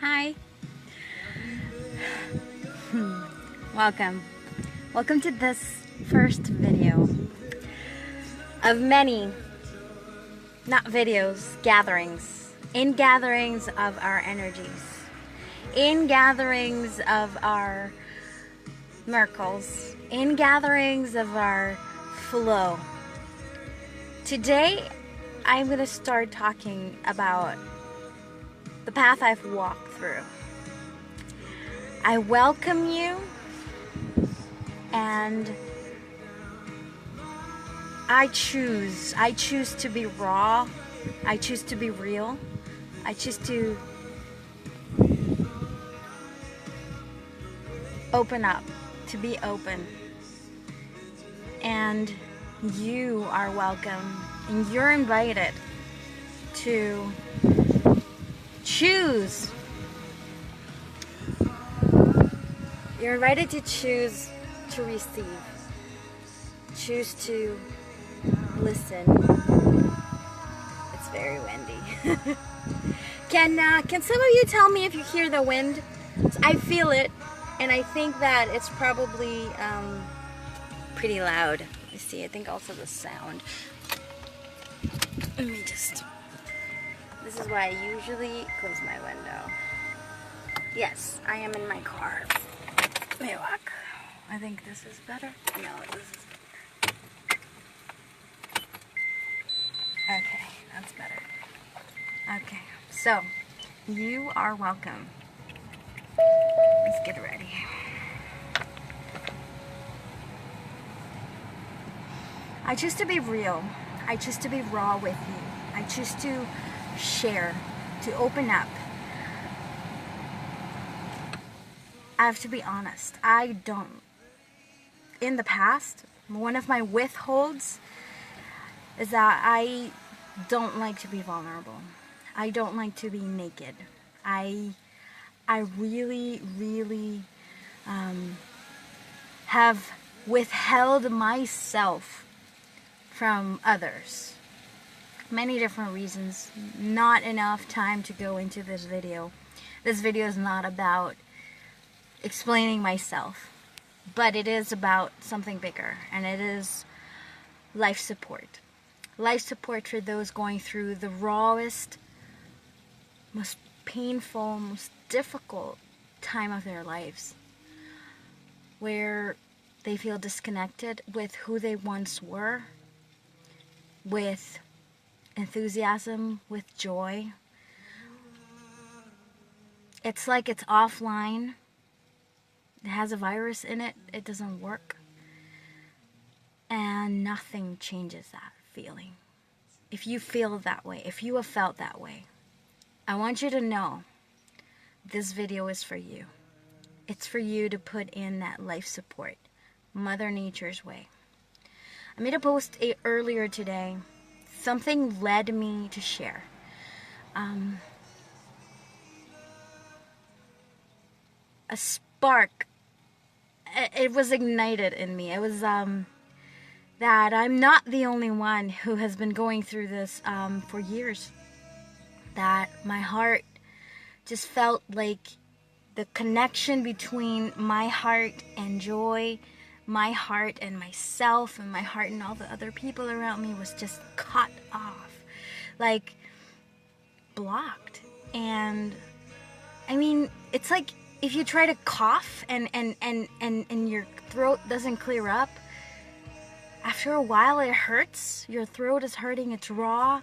Hi. Welcome. Welcome to this first video of many, not videos, gatherings. In gatherings of our energies. In gatherings of our miracles. In gatherings of our flow. Today, I'm going to start talking about the path I've walked through. I welcome you, and I choose to be raw. I choose to be real. I choose to open up, to be open. And you are welcome, and you're invited to choose. You're invited to choose to receive. Choose to listen. It's very windy. Can some of you tell me if you hear the wind? I feel it, and I think that it's probably pretty loud. I see. I think also the sound. Let me just. This is why I usually close my window. Yes, I am in my car. Let me walk. I think this is better. No, this is. Okay, that's better. Okay, so you are welcome. Let's get ready. I choose to be real. I choose to be raw with you. I choose to share, to open up. I have to be honest. In the past, one of my withholds is that I don't like to be vulnerable. I don't like to be naked. I really have withheld myself from others. Many different reasons. Not enough time to go into this video. This video is not about explaining myself, but it is about something bigger, and it is life support. Life support for those going through the rawest, most painful, most difficult time of their lives, where they feel disconnected with who they once were, with enthusiasm, with joy. It's like it's offline. It has a virus in it. It doesn't work. And nothing changes that feeling. If you feel that way, if you have felt that way, I want you to know this video is for you. It's for you to put in that life support, Mother Nature's way. I made a post earlier today. Something led me to share. A spark. It was ignited in me. It was that I'm not the only one who has been going through this for years. That my heart just felt like the connection between my heart and joy, my heart and myself, and my heart and all the other people around me was just cut off, like blocked. And I mean, it's like if you try to cough and your throat doesn't clear up, after a while it hurts. Your throat is hurting, it's raw.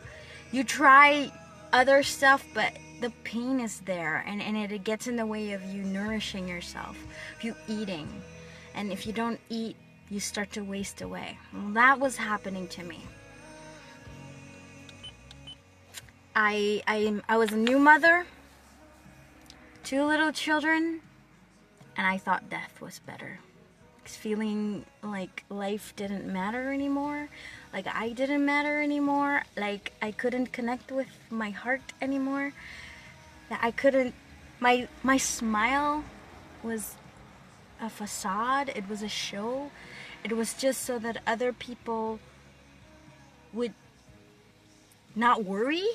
You try other stuff, but the pain is there, and it gets in the way of you nourishing yourself, of you eating. And if you don't eat, you start to waste away. Well, that was happening to me. I was a new mother, 2 little children, and I thought death was better. Feeling like life didn't matter anymore, like I didn't matter anymore, like I couldn't connect with my heart anymore, that I couldn't, my smile was a facade, it was a show, it was just so that other people would not worry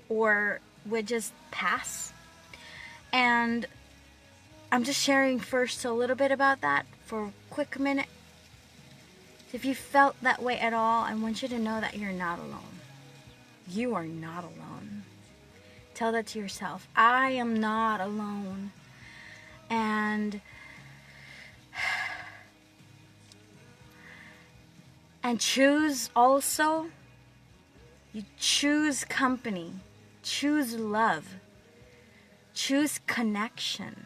or would just pass. And I'm just sharing first a little bit about that for a quick minute. If you felt that way at all, I want you to know that you're not alone. You are not alone. Tell that to yourself. I am not alone. And choose also, you choose company, choose love, choose connection.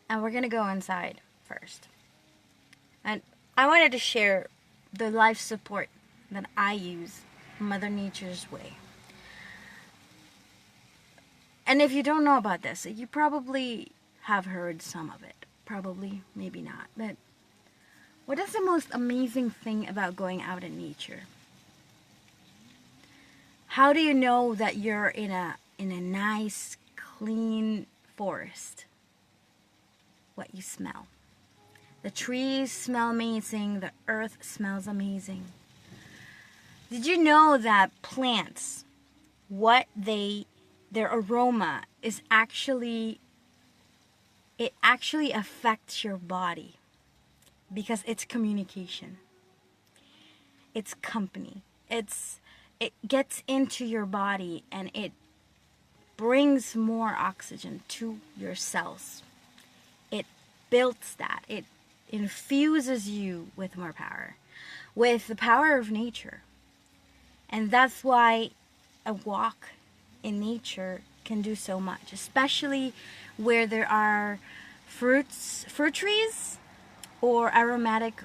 And we're going to go inside first. And I wanted to share the life support that I use, Mother Nature's way. And if you don't know about this, you probably have heard some of it. Probably, maybe not. But what is the most amazing thing about going out in nature? How do you know that you're in a nice, clean forest? What you smell. The trees smell amazing. The earth smells amazing. Did you know that plants, their aroma is actually, it actually affects your body because it's communication. It's company. It gets into your body and it brings more oxygen to your cells. It builds that. It infuses you with more power, with the power of nature. And that's why a walk in nature can do so much, especially where there are fruit trees or aromatic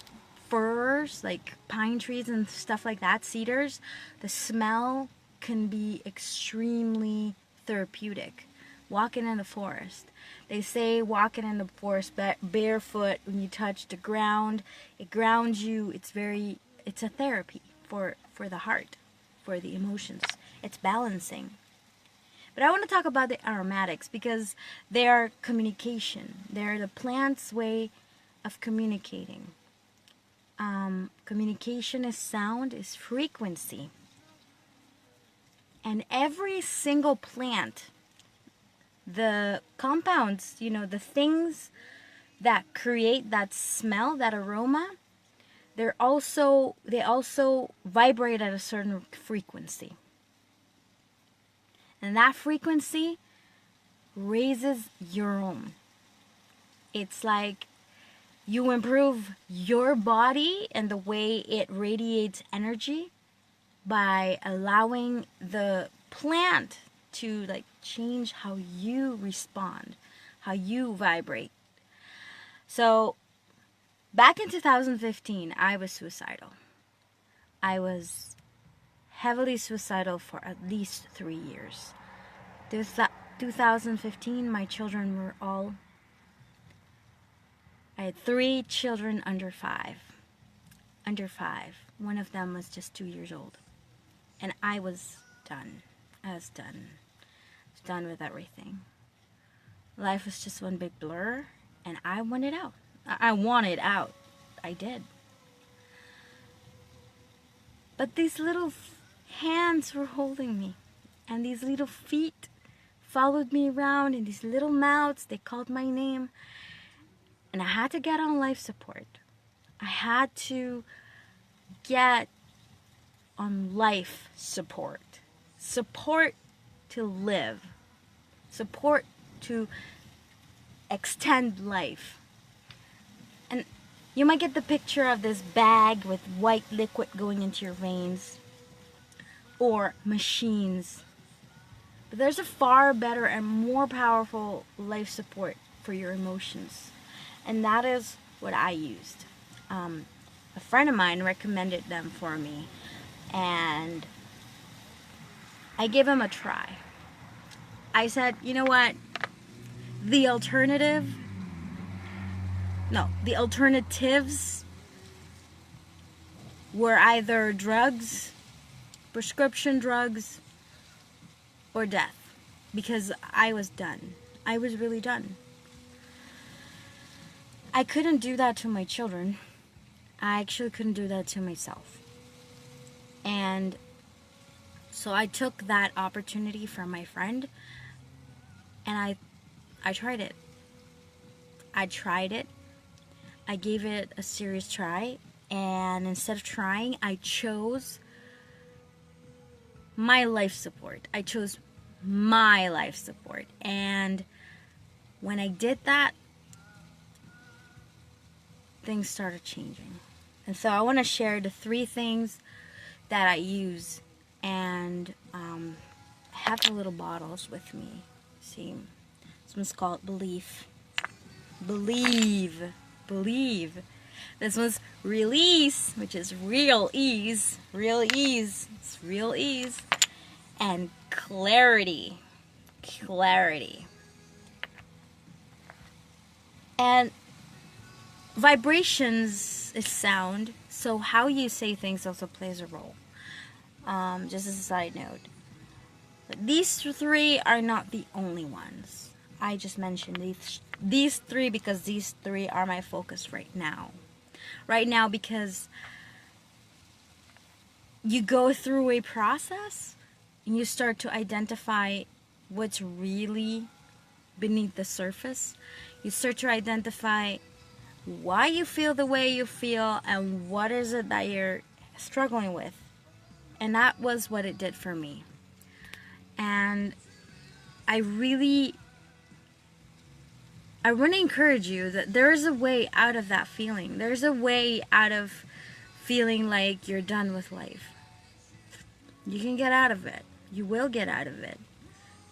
firs like pine trees and stuff like that, cedars. The smell can be extremely therapeutic. Walking in the forest. They say walking in the forest barefoot, when you touch the ground, it grounds you. It's a therapy for the heart, for the emotions. It's balancing. But I want to talk about the aromatics because they are communication. They're the plant's way of communicating. Communication is sound, is frequency. And every single plant, the compounds, the things that create that smell, that aroma, they also vibrate at a certain frequency. And that frequency raises your own. It's like you improve your body and the way it radiates energy by allowing the plant to change how you respond, how you vibrate. So back in 2015, I was suicidal. I was heavily suicidal for at least 3 years. 2015, my children were all... I had 3 children under 5. Under 5. One of them was just 2 years old. And I was done. I was done. I was done with everything. Life was just one big blur, and I wanted out. I wanted out. I did. But these little hands were holding me, and these little feet followed me around, and these little mouths, they called my name. And I had to get on life support. I had to get on life support. Support to live. Support to extend life. And you might get the picture of this bag with white liquid going into your veins. Or machines. But there's a far better and more powerful life support for your emotions. And that is what I used. A friend of mine recommended them for me. And I gave them a try. I said, you know what? The alternatives were either drugs, prescription drugs, or death. Because I was done. I was really done. I couldn't do that to my children. I actually couldn't do that to myself. And so I took that opportunity from my friend. And I tried it. I tried it. I gave it a serious try. And instead of trying, I chose my life support. I chose my life support. And when I did that, things started changing. And so I want to share the 3 things that I use. And I have the little bottles with me. See, this one's called Believe. Believe. Believe. This one's Release, which is real ease. Real ease. It's real ease. And Clarity. Clarity. And vibrations is sound, so how you say things also plays a role. Just as a side note. But these 3 are not the only ones. I just mentioned these 3 because these 3 are my focus right now. Right now, because you go through a process and you start to identify what's really beneath the surface. You start to identify why you feel the way you feel and what is it that you're struggling with. And that was what it did for me. And I want to encourage you that there is a way out of that feeling. There's a way out of feeling like you're done with life. You can get out of it. You will get out of it.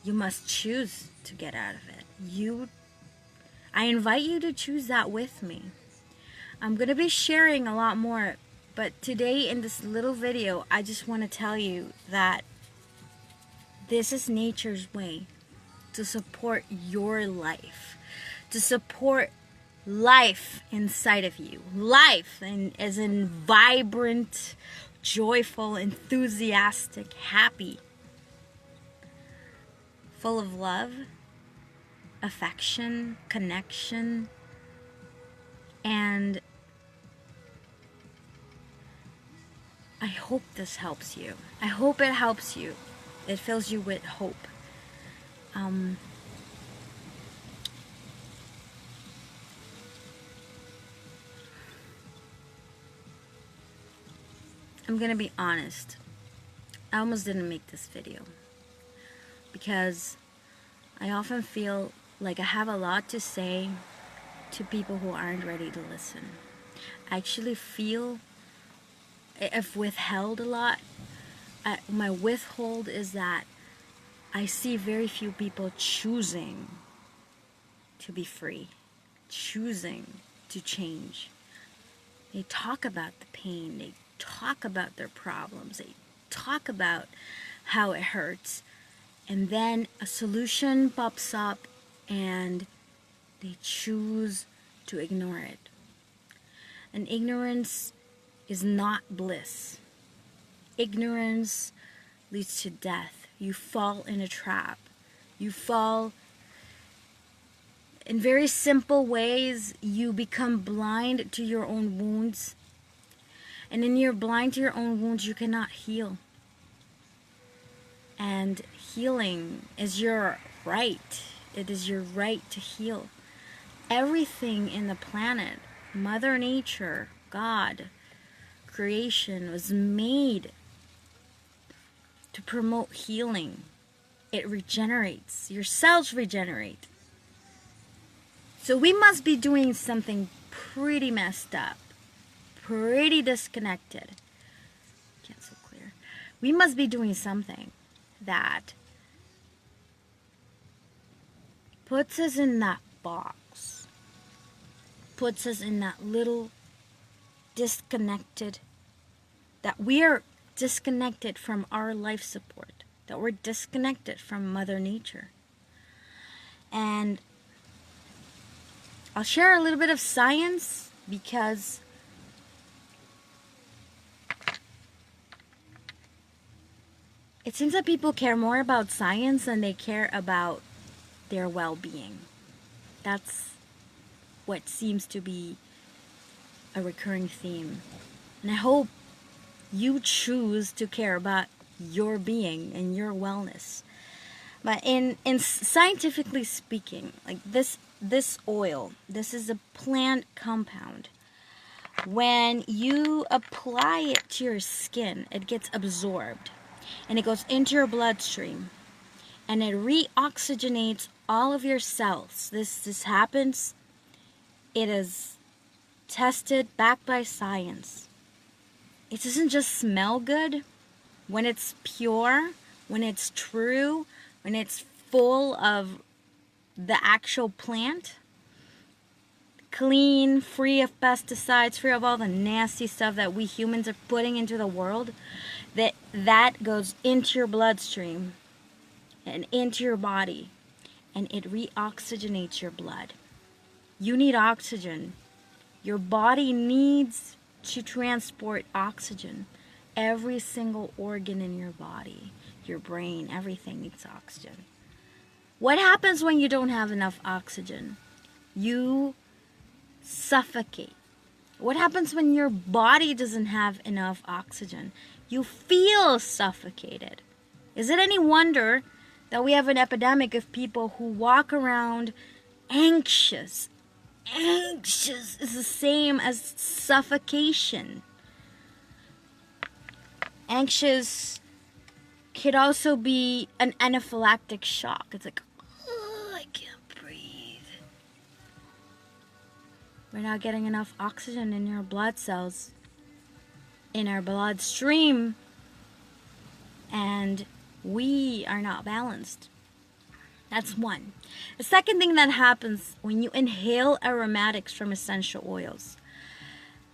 You must choose to get out of it. I invite you to choose that with me. I'm going to be sharing a lot more, but today in this little video, I just want to tell you that this is nature's way to support your life, to support life inside of you. Life as in vibrant, joyful, enthusiastic, happy, full of love, affection, connection, and I hope this helps you. I hope it helps you. It fills you with hope. I'm gonna be honest. I almost didn't make this video because I often feel like I have a lot to say to people who aren't ready to listen. I actually feel I've withheld a lot. My withhold is that I see very few people choosing to be free, choosing to change. They talk about the pain, they talk about their problems, they talk about how it hurts, and then a solution pops up and they choose to ignore it. And ignorance is not bliss. Ignorance leads to death. You fall in a trap. You fall in very simple ways. You become blind to your own wounds. And when you're blind to your own wounds, you cannot heal. And healing is your right. It is your right to heal. Everything in the planet, Mother Nature, God, creation was made to promote healing. It regenerates. Your cells regenerate. So we must be doing something pretty messed up, pretty disconnected. Can't so clear. We must be doing something that puts us in that box, puts us in that little disconnected, that we are disconnected from our life support, that we're disconnected from Mother Nature. And I'll share a little bit of science because it seems that people care more about science than they care about their well-being. That's what seems to be a recurring theme. And I hope you choose to care about your being and your wellness. But in scientifically speaking, like this oil, this is a plant compound. When you apply it to your skin, it gets absorbed and it goes into your bloodstream and it reoxygenates all of your cells. This happens. It is tested, backed by science. It doesn't just smell good. When it's pure, when it's true, when it's full of the actual plant, clean, free of pesticides, free of all the nasty stuff that we humans are putting into the world, that goes into your bloodstream and into your body, and it reoxygenates your blood. You need oxygen. Your body needs to transport oxygen. Every single organ in your body, your brain, everything needs oxygen. What happens when you don't have enough oxygen? You suffocate. What happens when your body doesn't have enough oxygen? You feel suffocated. Is it any wonder that we have an epidemic of people who walk around anxious? Anxious is the same as suffocation. Anxious could also be an anaphylactic shock. It's like, oh, I can't breathe. We're not getting enough oxygen in your blood cells, in our bloodstream, and we are not balanced. That's one. The second thing that happens when you inhale aromatics from essential oils,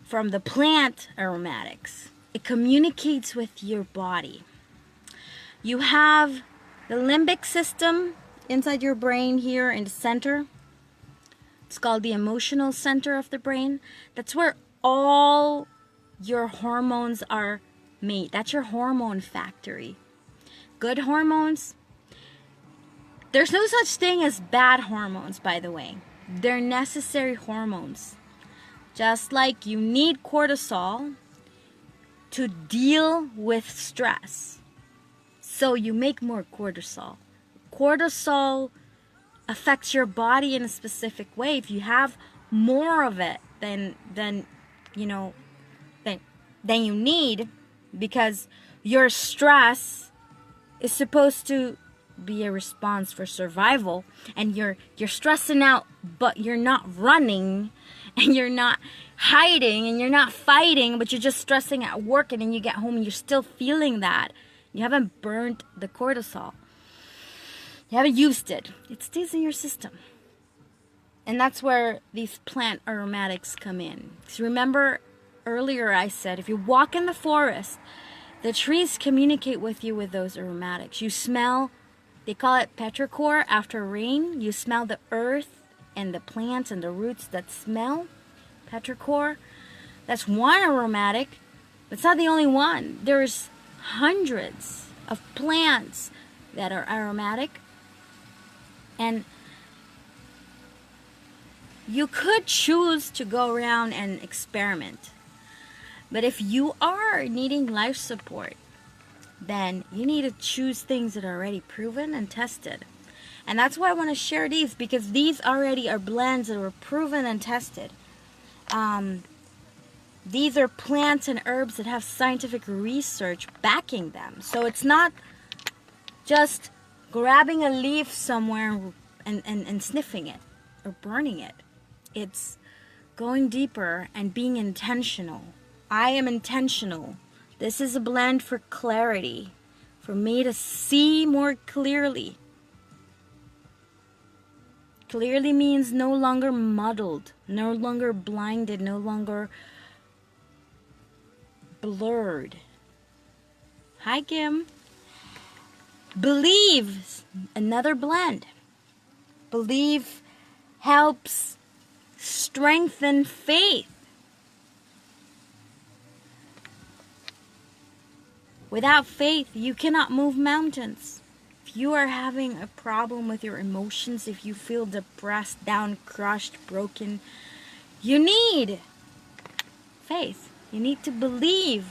from the plant aromatics, it communicates with your body. You have the limbic system inside your brain here in the center. It's called the emotional center of the brain. That's where all your hormones are made. That's your hormone factory. Good hormones. There's no such thing as bad hormones, by the way. They're necessary hormones. Just like you need cortisol to deal with stress. So you make more cortisol. Cortisol affects your body in a specific way. If you have more of it than you need, because your stress is supposed to be a response for survival, and you're stressing out, but you're not running, and you're not hiding, and you're not fighting, but you're just stressing at work, and then you get home and you're still feeling that. You haven't burnt the cortisol. You haven't used it. It stays in your system. And that's where these plant aromatics come in. Because remember earlier I said, if you walk in the forest, the trees communicate with you with those aromatics. You smell, they call it petrichor after rain. You smell the earth and the plants and the roots that smell. Petrichor. That's one aromatic, but it's not the only one. There's hundreds of plants that are aromatic. And you could choose to go around and experiment. But if you are needing life support, then you need to choose things that are already proven and tested. And that's why I want to share these, because these already are blends that were proven and tested. These are plants and herbs that have scientific research backing them. So it's not just grabbing a leaf somewhere and sniffing it or burning it. It's going deeper and being intentional. I am intentional. This is a blend for clarity, for me to see more clearly. Clearly means no longer muddled, no longer blinded, no longer blurred. Hi, Kim. Believe, another blend. Believe helps strengthen faith. Without faith, you cannot move mountains. If you are having a problem with your emotions, if you feel depressed, down, crushed, broken, you need faith. You need to believe.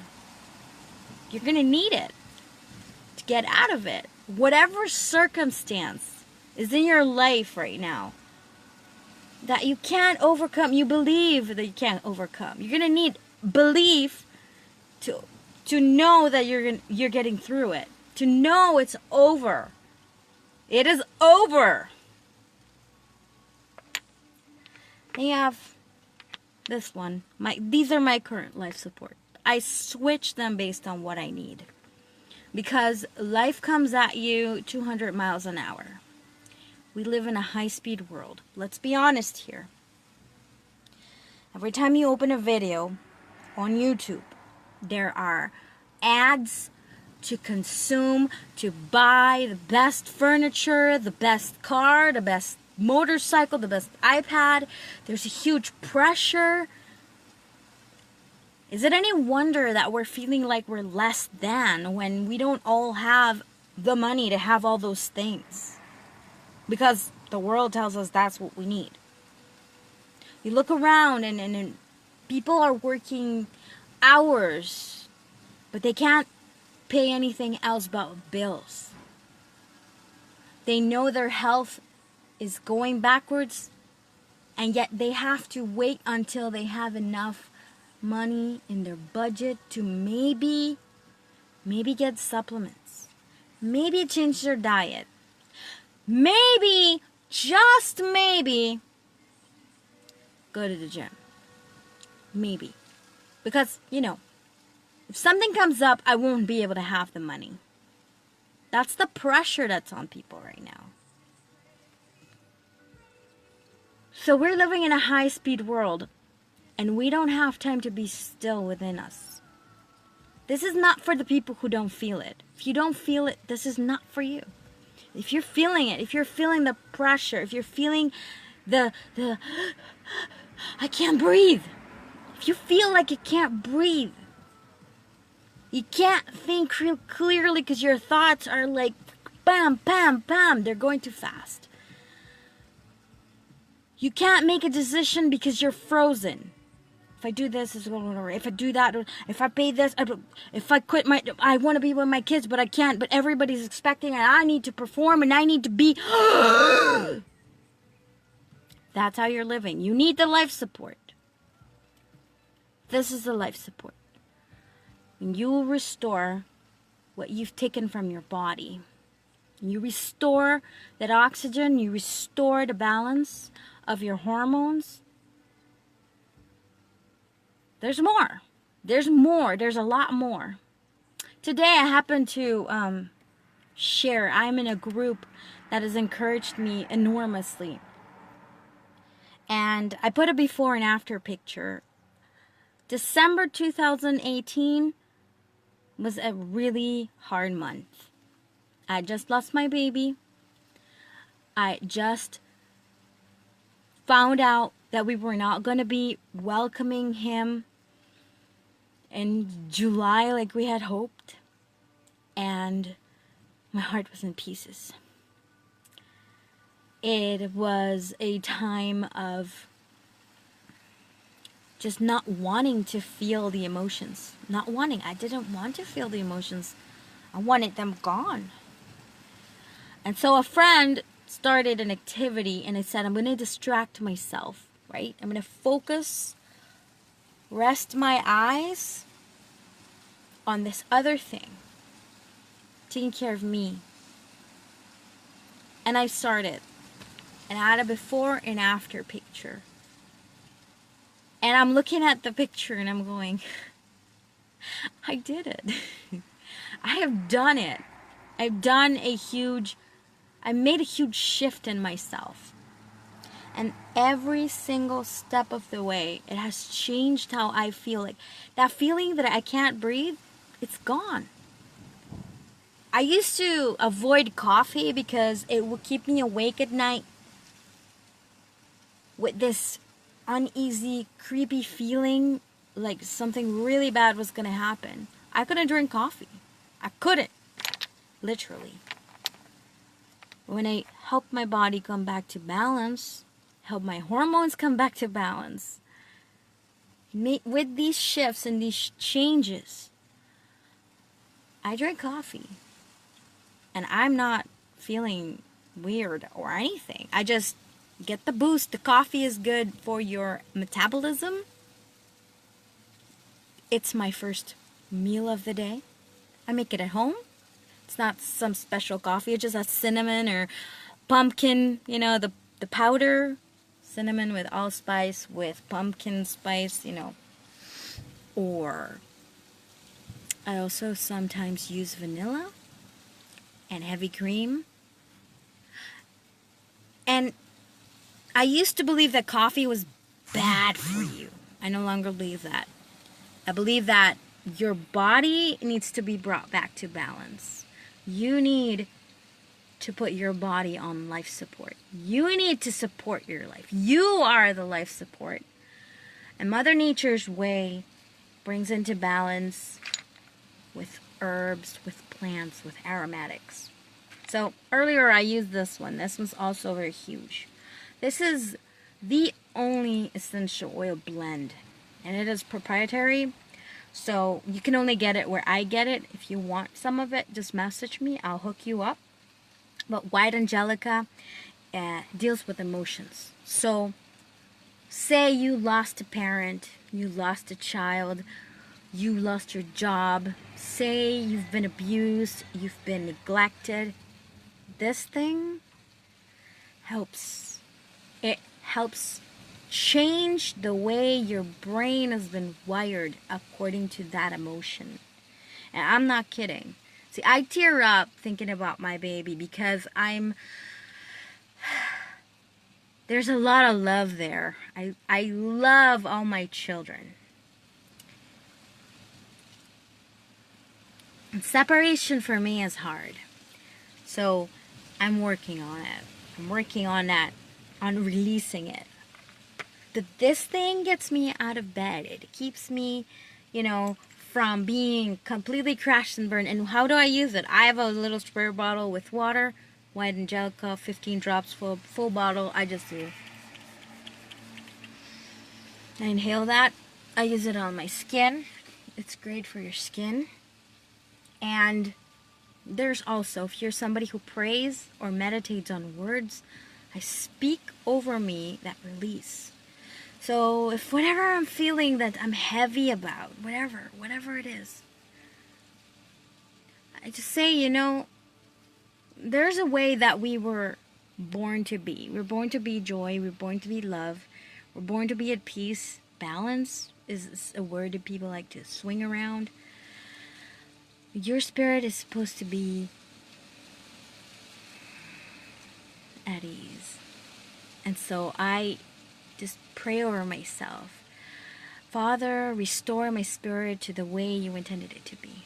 You're going to need it to get out of it. whatever circumstance is in your life right now that you can't overcome, you believe that you can't overcome. You're gonna need belief to know that you're getting through it, to know it's over. It is over. I have this one. These are my current life support. I switch them based on what I need. Because life comes at you 200 miles an hour. We live in a high-speed world. Let's be honest here. Every time you open a video on YouTube, there are ads to consume, to buy the best furniture, the best car, the best motorcycle, the best iPad. There's a huge pressure. Is it any wonder that we're feeling like we're less than when we don't all have the money to have all those things? Because the world tells us that's what we need. You look around and people are working hours, but they can't pay anything else but bills. They know their health is going backwards, and yet they have to wait until they have enough money in their budget to maybe get supplements, maybe change their diet, maybe, just maybe, go to the gym. Maybe. Because, if something comes up, I won't be able to have the money. That's the pressure that's on people right now. So we're living in a high-speed world, and we don't have time to be still within us. This is not for the people who don't feel it. If you don't feel it, this is not for you. If you're feeling it, if you're feeling the pressure, if you're feeling the I can't breathe. If you feel like you can't breathe, you can't think real clearly because your thoughts are like bam, bam, bam. They're going too fast. You can't make a decision because you're frozen. If I do this, if I do that, if I pay this, if I quit I want to be with my kids, but I can't. But everybody's expecting, and I need to perform, and I need to be. That's how you're living. You need the life support. This is the life support. And you will restore what you've taken from your body. You restore that oxygen. You restore the balance of your hormones. There's more. There's more. There's a lot more. Today I happen to share. I'm in a group that has encouraged me enormously. And I put a before and after picture. December 2018 was a really hard month. I just lost my baby. I just found out that we were not going to be welcoming him in July like we had hoped. And my heart was in pieces. It was a time of just not wanting to feel the emotions. Not wanting. I didn't want to feel the emotions. I wanted them gone. And so a friend started an activity, and I said, I'm going to distract myself, right? I'm going to focus, rest my eyes on this other thing, taking care of me. And I started. And I had a before and after picture. And I'm looking at the picture and I'm going, I did it. I have done it. I made a huge shift in myself. And every single step of the way, it has changed how I feel. Like that feeling that I can't breathe, it's gone. I used to avoid coffee because it would keep me awake at night with this uneasy, creepy feeling like something really bad was going to happen. I couldn't drink coffee. I couldn't. Literally. When I helped my body come back to balance, help my hormones come back to balance, with these shifts and these changes, I drank coffee. And I'm not feeling weird or anything. I just get the boost. The coffee is good for your metabolism. It's my first meal of the day. I make it at home. It's not some special coffee. It's just a cinnamon or pumpkin, the powder. Cinnamon with allspice with pumpkin spice, Or I also sometimes use vanilla and heavy cream. And I used to believe that coffee was bad for you. I no longer believe that. I believe that your body needs to be brought back to balance. You need to put your body on life support. You need to support your life. You are the life support. And Mother Nature's way brings into balance with herbs, with plants, with aromatics. So earlier I used this one. This one's also very huge. This is the only essential oil blend, and it is proprietary. So you can only get it where I get it. If you want some of it, just message me. I'll hook you up. But White Angelica deals with emotions. So say you lost a parent, you lost a child, you lost your job. Say you've been abused, you've been neglected. This thing helps. It helps change the way your brain has been wired according to that emotion. And I'm not kidding. See, I tear up thinking about my baby because there's a lot of love there. I love all my children. And separation for me is hard. So I'm working on it. I'm working on that, on releasing it. But this thing gets me out of bed. It keeps me, from being completely crashed and burned. And how do I use it? I have a little spray bottle with water, White Angelica, 15 drops, full bottle. I just do. I inhale that. I use it on my skin. It's great for your skin. And there's also, if you're somebody who prays or meditates on words, I speak over me that release. So if whatever I'm feeling that I'm heavy about, whatever it is, I just say, there's a way that we were born to be. We're born to be joy. We're born to be love. We're born to be at peace. Balance is a word that people like to swing around. Your spirit is supposed to be at ease. And so I just pray over myself. Father, restore my spirit to the way you intended it to be.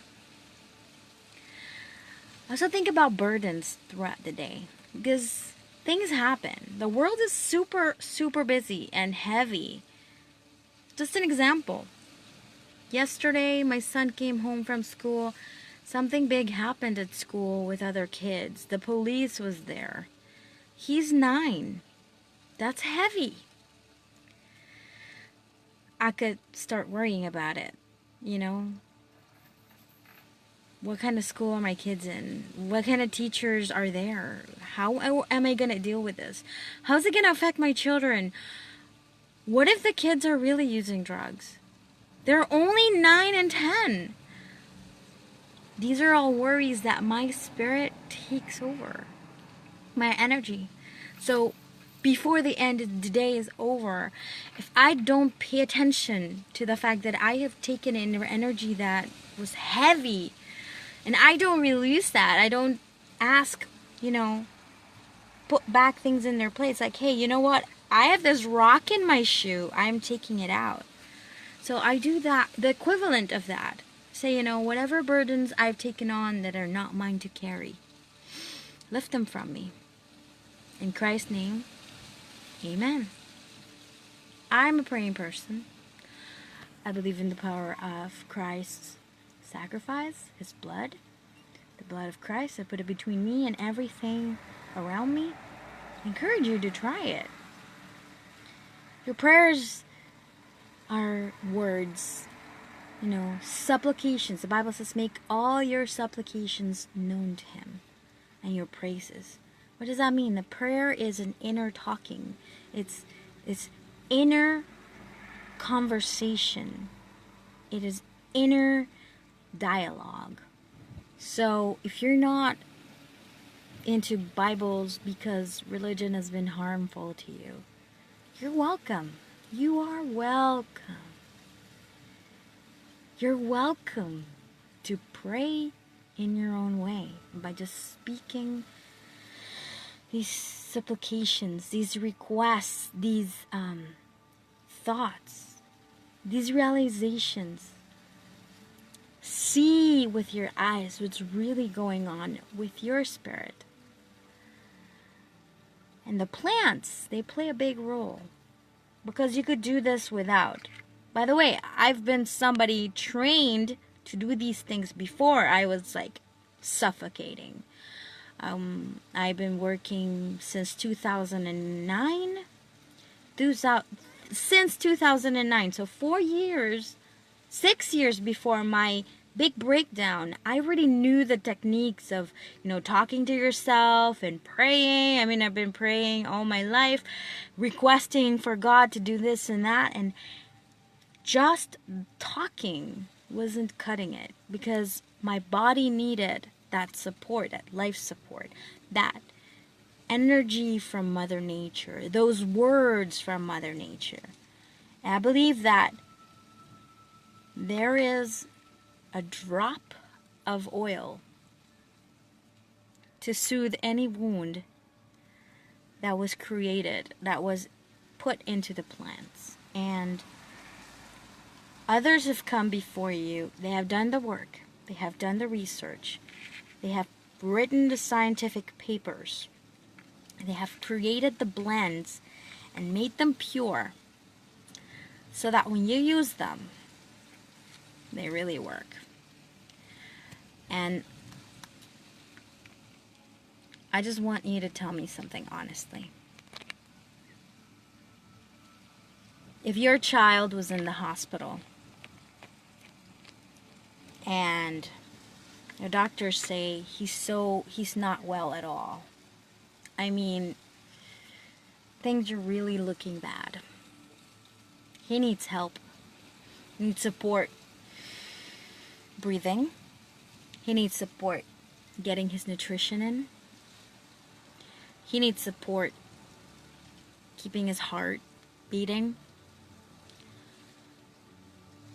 I also think about burdens throughout the day because things happen. The world is super, super busy and heavy. Just an example. Yesterday, my son came home from school. Something big happened at school with other kids. The police was there. He's 9. That's heavy. I could start worrying about it, What kind of school are my kids in? What kind of teachers are there? How am I going to deal with this? How's it going to affect my children? What if the kids are really using drugs? They're only 9 and 10. These are all worries that my spirit takes over. My energy. So before the end of the day is over, if I don't pay attention to the fact that I have taken in energy that was heavy, and I don't release that, I don't ask, put back things in their place. Like, hey, you know what? I have this rock in my shoe. I'm taking it out. So I do that, the equivalent of that. Say, whatever burdens I've taken on that are not mine to carry, lift them from me. In Christ's name, amen. I'm a praying person. I believe in the power of Christ's sacrifice, His blood, the blood of Christ. I put it between me and everything around me. I encourage you to try it. Your prayers are words, supplications. The Bible says, make all your supplications known to Him. and your praises. What does that mean? The prayer is an inner talking. It's inner conversation. It is inner dialogue. So if you're not into Bibles because religion has been harmful to you, you're welcome. You are welcome. You're welcome to pray in your own way by just speaking these supplications, these requests, these thoughts, these realizations. See with your eyes what's really going on with your spirit. And the plants, they play a big role because you could do this without. By the way, I've been somebody trained to do these things before. I was like suffocating. I've been working since 2009. Since 2009, so 4 years, 6 years before my big breakdown, I already knew the techniques of, talking to yourself and praying. I mean, I've been praying all my life, requesting for God to do this and that, and just talking wasn't cutting it because my body needed that support, that life support, that energy from Mother Nature, those words from Mother Nature. And I believe that there is a drop of oil to soothe any wound that was created, that was put into the plants. And others have come before you. They have done the work. They have done the research. They have written the scientific papers. They have created the blends and made them pure so that when you use them, they really work. And I just want you to tell me something honestly. If your child was in the hospital and the doctors say he's not well at all, I mean, things are really looking bad. He needs help. He needs support breathing. He needs support getting his nutrition in. He needs support keeping his heart beating.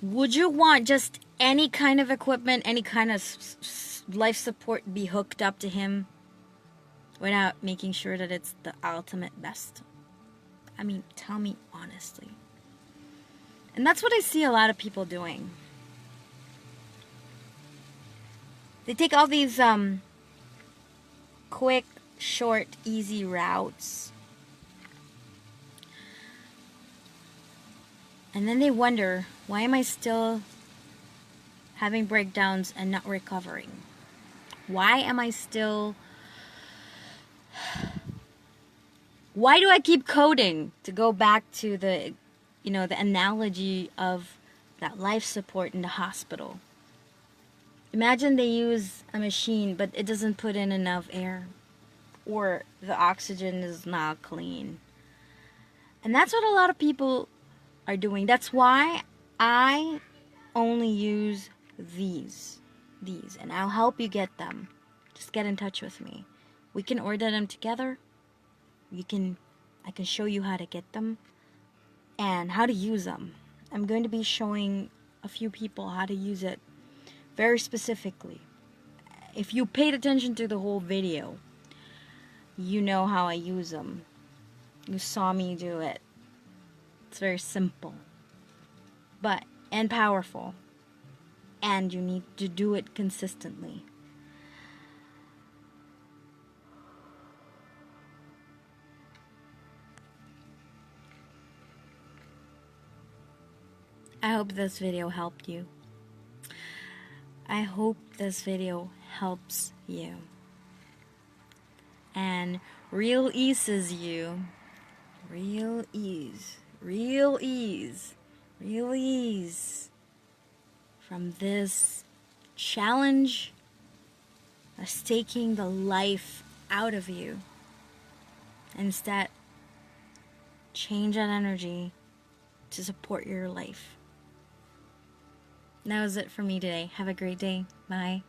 Would you want just any kind of equipment, any kind of life support be hooked up to him without making sure that it's the ultimate best? I mean, tell me honestly. And that's what I see a lot of people doing. They take all these quick, short, easy routes. And then they wonder, why am I still having breakdowns and not recovering? Why am I still... Why do I keep coding? To go back to the, the analogy of that life support in the hospital. Imagine they use a machine, but it doesn't put in enough air. Or the oxygen is not clean. And that's what a lot of people are doing. That's why I only use these. And I'll help you get them. Just get in touch with me. We can order them together. I can show you how to get them and how to use them. I'm going to be showing a few people how to use it very specifically. If you paid attention to the whole video, you know how I use them. You saw me do it. It's very simple, and powerful. And you need to do it consistently. I hope this video helped you. I hope this video helps you and releases you. Real ease from this challenge of taking the life out of you. Instead, change that energy to support your life. That was it for me today. Have a great day. Bye.